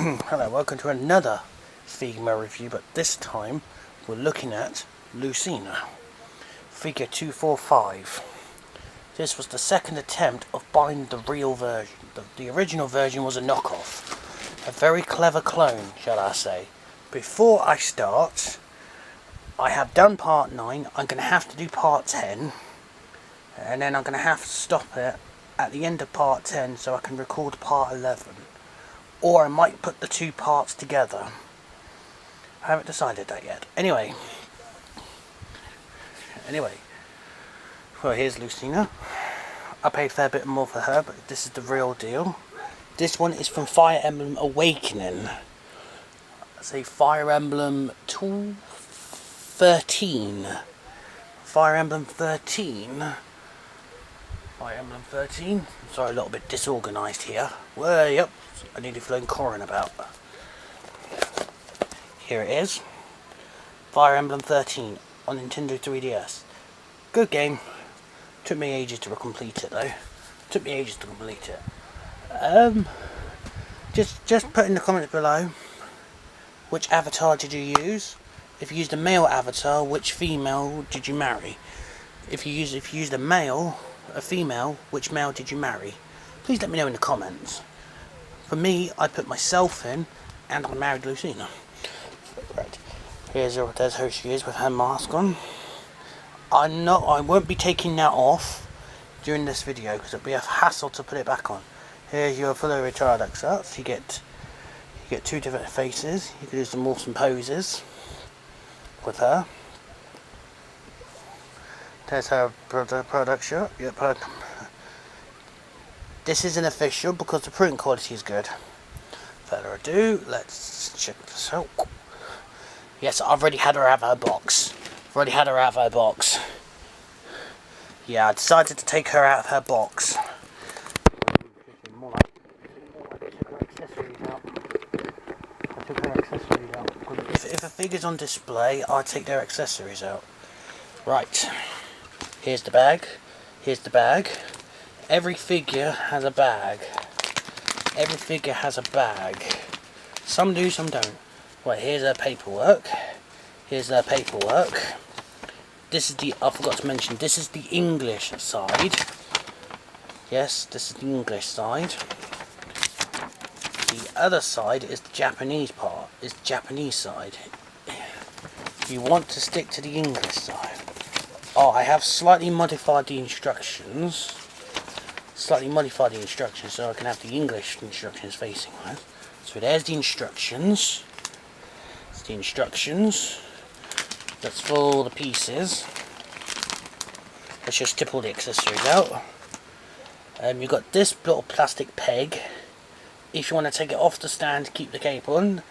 Hello, welcome to another Figma review, but this time we're looking at Lucina, figure 245. This was the second attempt of buying the real version. The original version was a knockoff, a very clever clone, shall I say. Before I start, I have done part 9, I'm going to have to do part 10, and then I'm going to have to stop it at the end of part 10 so I can record part 11. Or I might put the two parts together. I haven't decided that yet. Anyway. Well, here's Lucina. I paid a fair bit more for her, but this is the real deal. This one is from Fire Emblem Awakening. Say Fire Emblem 13. Fire Emblem 13. Fire Emblem 13. Sorry, a little bit disorganised here. Way up. I nearly flown Corin about. Here it is. Fire Emblem 13 on Nintendo 3DS. Good game. Took me ages to complete it though. Just put in the comments below which avatar did you use. If you used a male avatar, which female did you marry? If you used a male, a female, which male did you marry? Please let me know in the comments. For me, I put myself in, and I married Lucina. Right, there's how she is with her mask on. I won't be taking that off during this video because it'll be a hassle to put it back on. Here's your full retard excerpts. You get two different faces. You can do some awesome poses with her. There's her product shot. Yep. This isn't official because the print quality is good. Further ado, let's check this out. Yes, I've already had her out of her box. Yeah, I decided to take her out of her box. More like I took her accessories out. If a figure's on display, I take their accessories out. Right. Here's the bag. Every figure has a bag. Some do, some don't. Right, here's their paperwork. This is I forgot to mention, this is the English side. Yes, this is the English side. The other side is the Japanese part, is the Japanese side. You want to stick to the English side. Oh, I have slightly modified the instructions. So I can have the English instructions facing right. So there's the instructions. That's for all the pieces. Let's just tip all the accessories out. You've got this little plastic peg. If you want to take it off the stand, keep the cape on.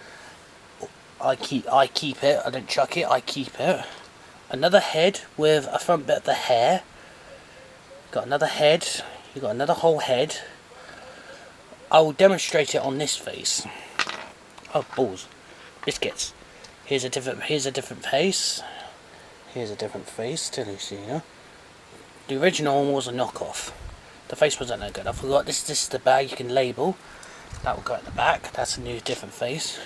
I keep it. I don't chuck it. I keep it. Another head with a front bit of the hair. Got another head. You got another whole head. I will demonstrate it on this face. Oh, balls. Biscuits. Here's a different face. To Lucina. The original one was a knockoff. The face wasn't that good. I forgot. This is the bag you can label. That will go at the back. That's a new different face.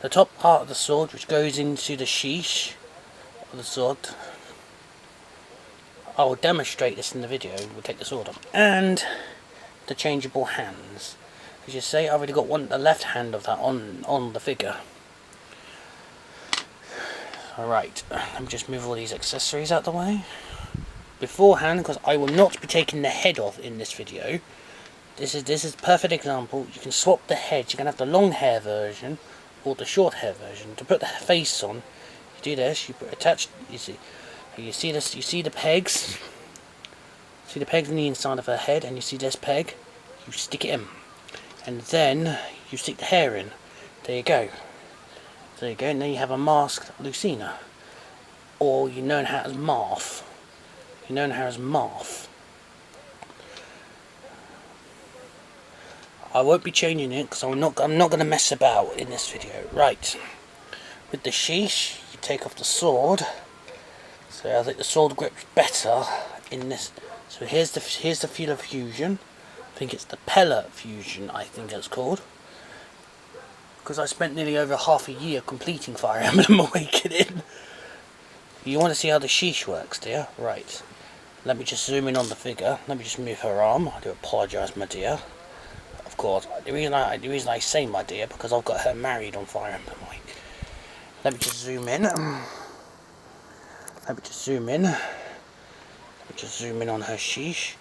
The top part of the sword, which goes into the sheath of the sword. I will demonstrate this in the video. We'll take the sword up. And the changeable hands. As you say, I've already got the left hand of that on the figure. Alright, let me just move all these accessories out the way. Beforehand, because I will not be taking the head off in this video. This is a perfect example. You can swap the head. You can have the long hair version or the short hair version. To put the face on, you do this. You attach. You see this. You see the pegs. See the pegs in the inside of her head, and you see this peg. You stick it in, and then you stick the hair in. There you go. And then you have a masked Lucina, or you know her as Marth. I won't be changing it because I'm not going to mess about in this video. Right. With the sheath, you take off the sword. So I think the sword grips better in this. So here's the Feel of Fusion. I think it's the Pellet Fusion. I think it's called. because I spent nearly over half a year completing Fire Emblem Awakening. You want to see how the sheesh works, dear? Right. Let me just zoom in on the figure. Let me just move her arm. I do apologise, my dear. Of course, the reason I say my dear, because I've got her married on Fire Emblem Awakening. Let me just zoom in. Let me just zoom in. Let me just zoom in on her sheesh.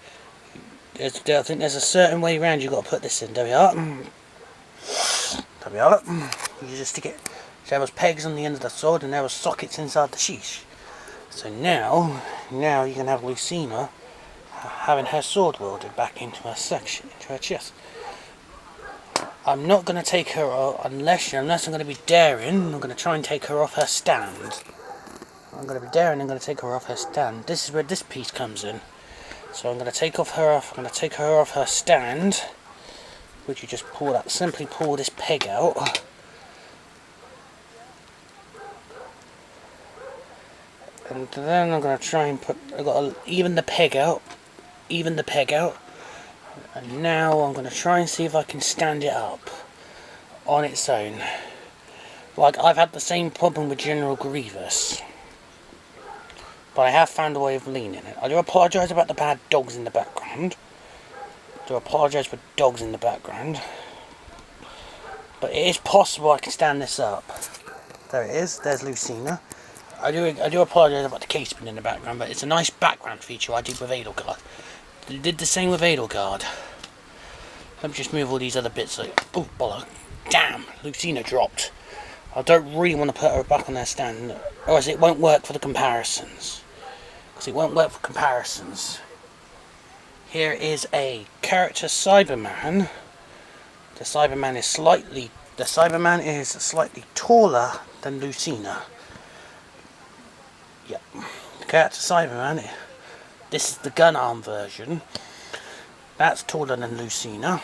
I think there's a certain way around you've got to put this in. There we are. There we are. You just stick it. There was pegs on the end of the sword and there was sockets inside the sheesh. So now you can have Lucina having her sword welded back into her section, into her chest. I'm not going to take her off unless I'm going to be daring. I'm going to try and take her off her stand. I'm going to be daring. I'm going to take her off her stand. This is where this piece comes in. So I'm going to take her off her stand, which you just pull that. Simply pull this peg out. And then I'm going to try and I've got to even the peg out. Even the peg out. And now I'm going to try and see if I can stand it up on its own. Like, I've had the same problem with General Grievous, but I have found a way of leaning it. I do apologise about the bad dogs in the background. I do apologise for dogs in the background. But it is possible I can stand this up. There it is. There's Lucina. I do apologise about the case being in the background, but it's a nice background feature I did with Edelgard. I did the same with Edelgard. Let me just move all these other bits. Oh, bollock. Damn, Lucina dropped. I don't really want to put her back on their stand, or else it won't work for the comparisons. Because it won't work for comparisons. Here is a character Cyberman. The Cyberman is slightly taller than Lucina. Yep. The character Cyberman. This is the gun arm version. That's taller than Lucina.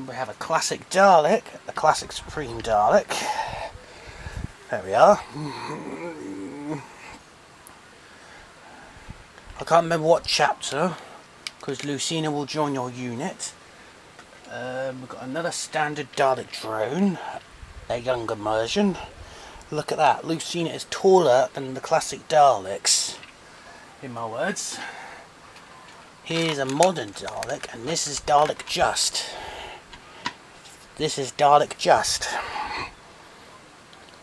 We have a classic Dalek, a classic Supreme Dalek. There we are. I can't remember what chapter, because Lucina will join your unit. We've got another standard Dalek drone, a younger version. Look at that, Lucina is taller than the classic Daleks, in my words. Here's a modern Dalek, and this is Dalek Just. This is Dalek Just.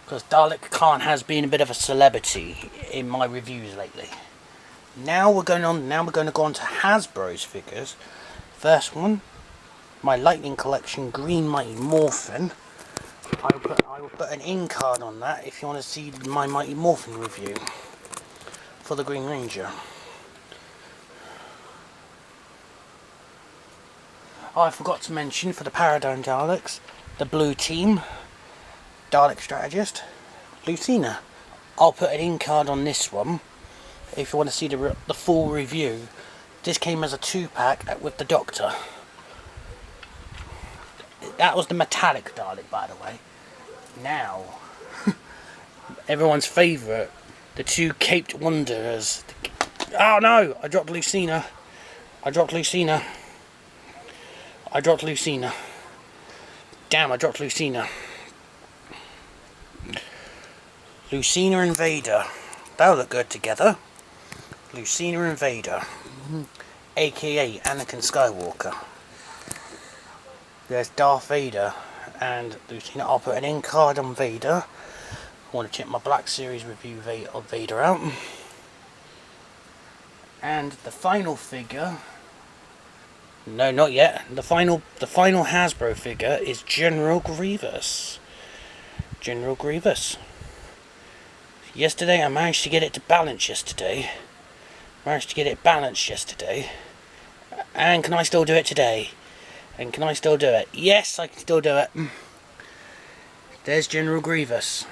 Because Dalek Khan has been a bit of a celebrity in my reviews lately. Now we're going to go on to Hasbro's figures. First one, my Lightning Collection Green Mighty Morphin. I will put an in card on that if you want to see my Mighty Morphin review for the Green Ranger. Oh, I forgot to mention for the Paradigm Daleks, the blue team, Dalek Strategist, Lucina. I'll put an in card on this one if you want to see the full review. This came as a 2-pack with the Doctor. That was the metallic Dalek, by the way. Now, everyone's favourite, the two Caped Wanderers. Oh no! I dropped Lucina. Damn, I dropped Lucina. Lucina and Vader. They'll look good together. Lucina and Vader. AKA Anakin Skywalker. There's Darth Vader and Lucina. I'll put an in card on Vader. I want to check my Black Series review of Vader out. And the final figure... No, not yet. The final Hasbro figure is General Grievous. General Grievous. Yesterday I managed to get it to balance yesterday. And can I still do it today? And can I still do it? Yes, I can still do it. There's General Grievous.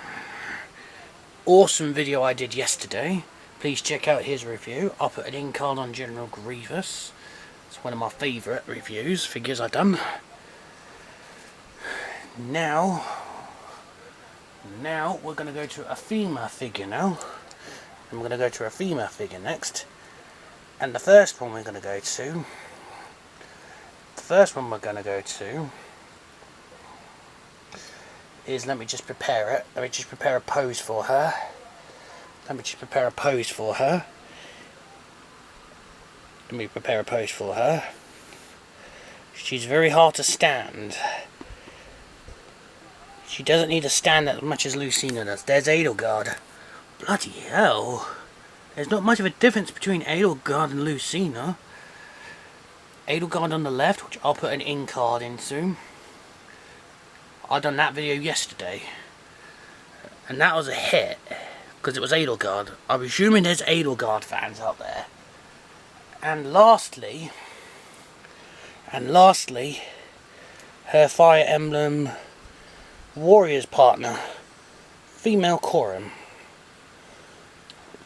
Awesome video I did yesterday. Please check out his review. I'll put an in card on General Grievous. It's one of my favourite figures I've done. Now we're going to go to a Figma figure now. And we're going to go to a Figma figure next. And the first one we're going to go to the first one we're going to go to is, let me just prepare it. Let me just prepare a pose for her. Let me just prepare a pose for her. Let me prepare a pose for her. She's very hard to stand. She doesn't need to stand as much as Lucina does. There's Edelgard. Bloody hell. There's not much of a difference between Edelgard and Lucina. Edelgard on the left, which I'll put an in card in soon. I done that video yesterday. And that was a hit. Because it was Edelgard. I'm assuming there's Edelgard fans out there. And lastly, her Fire Emblem Warriors partner, female Corin,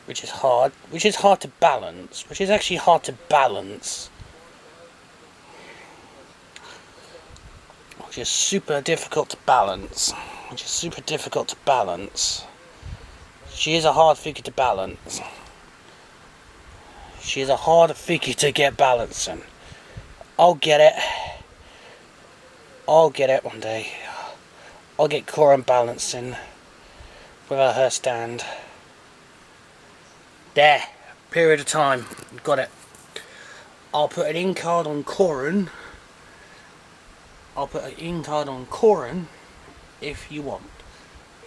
which is hard to balance, which is actually hard to balance, which is super difficult to balance, She is a hard figure to balance. She is a hard figure to get balancing. I'll get it one day. I'll get Corin balancing without her stand. There. Period of time. Got it. I'll put an in card on Corin. If you want.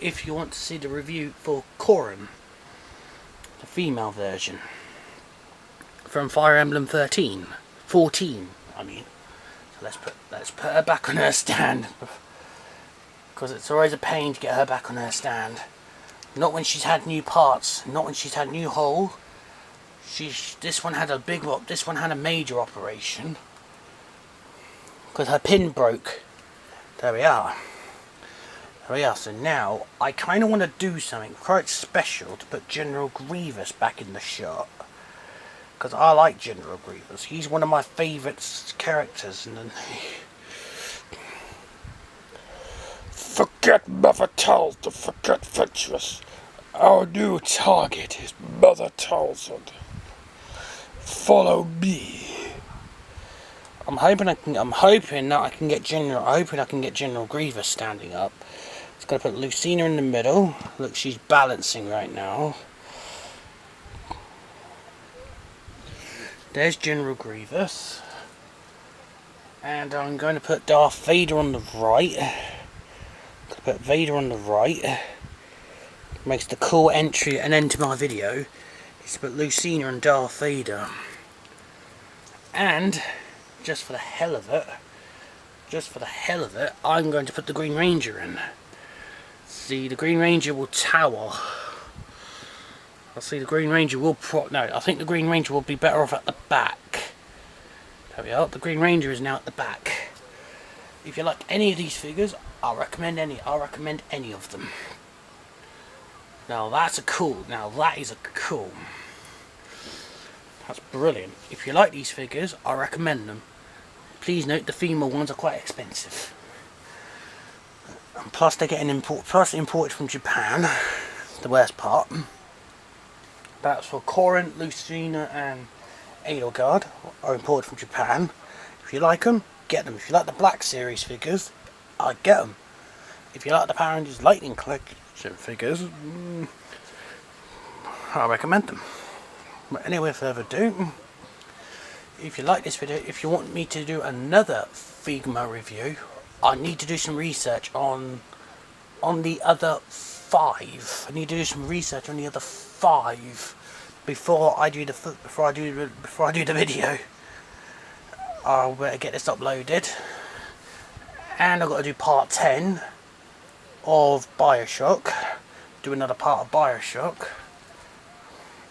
If you want to see the review for Corin. The female version. From Fire Emblem 14, I mean. So let's put her back on her stand. Because it's always a pain to get her back on her stand. Not when she's had new parts, not when she's had new hull. This one had a major operation. Because her pin broke. There we are. So now, I kind of want to do something quite special to put General Grievous back in the shot. Because I like General Grievous. He's one of my favourite characters. Forget Mother Talzin, forget Ventress. Our new target is Mother Talzin. Follow me. I'm hoping I can get General Grievous standing up. It's gonna put Lucina in the middle. Look, she's balancing right now. There's General Grievous. And I'm going to put Darth Vader on the right. Makes the cool entry and end to my video. Is to put Lucina and Darth Vader. And just for the hell of it, I'm going to put the Green Ranger in. See, the Green Ranger will tower. I think the Green Ranger will be better off at the back. There we are. The Green Ranger is now at the back. If you like any of these figures, I'll recommend any of them. Now that is cool. That's brilliant. If you like these figures, I recommend them. Please note the female ones are quite expensive. And plus they're getting imported from Japan. The worst part. That's for Corin, Lucina and Edelgard are imported from Japan. If you like them, get them. If you like the Black Series figures, I get them. If you like the Power Rangers Lightning Collection figures, I recommend them. But anyway, without further ado, if you like this video, if you want me to do another Figma review, I need to do some research on the other 5. I need to do some research on the other 5 before I do the video. I'll better get this uploaded, and I've got to do part 10 of BioShock. Do another part of BioShock,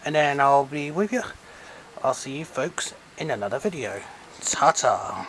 and then I'll be with you. I'll see you folks in another video. Ta-ta.